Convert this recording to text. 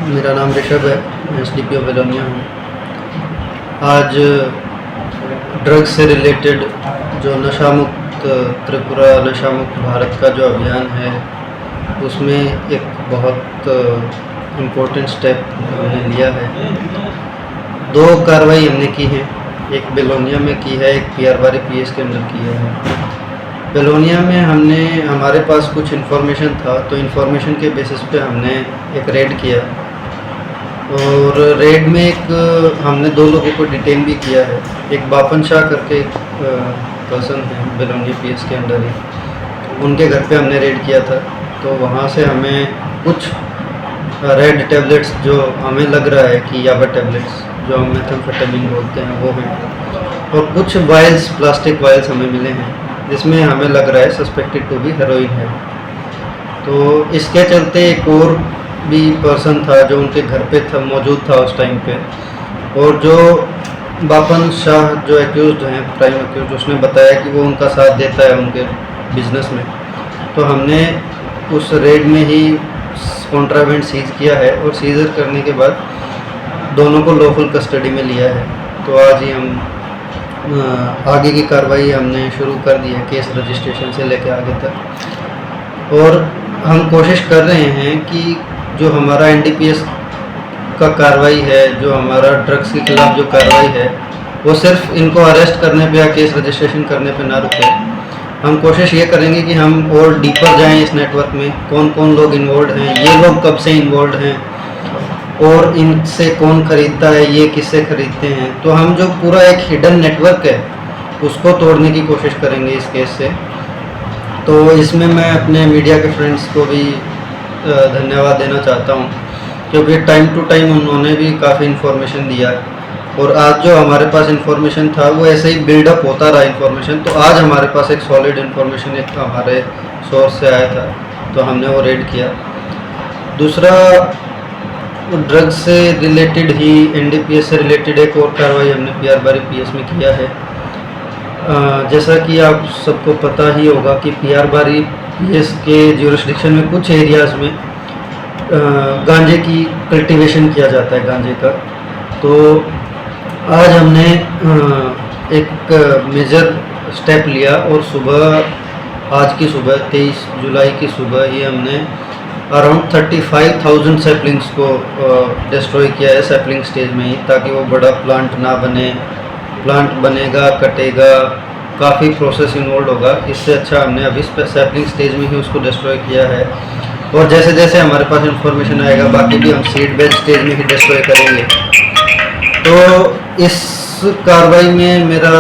मेरा नाम ऋषभ है, मैं SDPO बेलोनिया हूँ। आज ड्रग्स से रिलेटेड जो नशा मुक्त त्रिपुरा, नशा मुक्त भारत का जो अभियान है, उसमें एक बहुत इम्पोर्टेंट स्टेप हमने लिया है। 2 कार्रवाई हमने की हैं, एक बेलोनिया में की है, एक पियरबारी PS के अंदर की है। बेलोनिया में हमारे पास कुछ इन्फॉर्मेशन था, तो इन्फॉर्मेशन के बेसिस पे हमने एक रेड किया और रेड में हमने 2 लोगों को डिटेन भी किया है। एक बापन शाह करके एक पर्सन है बेलोनिया PS के अंदर ही, उनके घर पे हमने रेड किया था। तो वहाँ से हमें कुछ रेड टैबलेट्स जो हमें लग रहा है कि याबा टैबलेट्स जो हम मेथाम्फेटामिन बोलते हैं वो हैं, और कुछ वायल्स, प्लास्टिक वायल्स हमें मिले हैं जिसमें हमें लग रहा है सस्पेक्टेड टू बी हेरोइन है। तो इसके चलते एक और भी पर्सन था जो उनके घर पे मौजूद था उस टाइम पे, और जो बापन शाह जो एक्यूज्ड हैं, प्राइम एक्यूज्ड, उसने बताया कि वो उनका साथ देता है उनके बिजनेस में। तो हमने उस रेड में ही कॉन्ट्राबेंड सीज किया है और सीजर करने के बाद दोनों को लॉफुल कस्टडी में लिया है। तो आज ही हम आगे की कार्रवाई हमने शुरू कर दी है, केस रजिस्ट्रेशन से लेकर आगे तक। और हम कोशिश कर रहे हैं कि जो हमारा NDPS का कार्रवाई है, जो हमारा ड्रग्स के खिलाफ जो कार्रवाई है, वो सिर्फ इनको अरेस्ट करने पे या केस रजिस्ट्रेशन करने पे ना रुके। हम कोशिश ये करेंगे कि हम और डीपर जाएं इस नेटवर्क में, कौन कौन लोग इन्वॉल्व हैं, ये लोग कब से इन्वॉल्व हैं और इनसे कौन ख़रीदता है, ये किससे ख़रीदते हैं। तो हम जो पूरा एक हिडन नेटवर्क है उसको तोड़ने की कोशिश करेंगे इस केस से। तो इसमें मैं अपने मीडिया के फ्रेंड्स को भी धन्यवाद देना चाहता हूँ, क्योंकि टाइम टू टाइम उन्होंने भी काफ़ी इन्फॉर्मेशन दिया। और आज जो हमारे पास इन्फॉर्मेशन था वो ऐसे ही बिल्डअप होता रहा इन्फॉर्मेशन। तो आज हमारे पास एक सॉलिड इन्फॉर्मेशन एक हमारे सोर्स से आया था, तो हमने वो रेड किया। दूसरा, ड्रग्स से रिलेटेड ही NDPS से रिलेटेड एक और कार्रवाई हमने पियरबारी PS में किया है। जैसा कि आप सबको पता ही होगा कि पियरबारी PS के ज्यूरिसडिक्शन में कुछ एरियाज़ में गांजे की कल्टीवेशन किया जाता है, गांजे का। तो आज हमने एक मेजर स्टेप लिया और आज की सुबह 23 जुलाई की सुबह ही हमने अराउंड 35,000 सैपलिंग्स को डिस्ट्रॉय किया है सैपलिंग स्टेज में ही, ताकि वो बड़ा प्लांट ना बने। प्लांट बनेगा, कटेगा, काफ़ी प्रोसेस इन्वॉल्व होगा। इससे अच्छा हमने अभी सैपलिंग स्टेज में ही उसको डिस्ट्रॉय किया है। और जैसे जैसे हमारे पास इंफॉर्मेशन आएगा बाकी भी हम सीड बेड स्टेज में ही डिस्ट्रॉय करेंगे। तो इस कार्रवाई में मेरा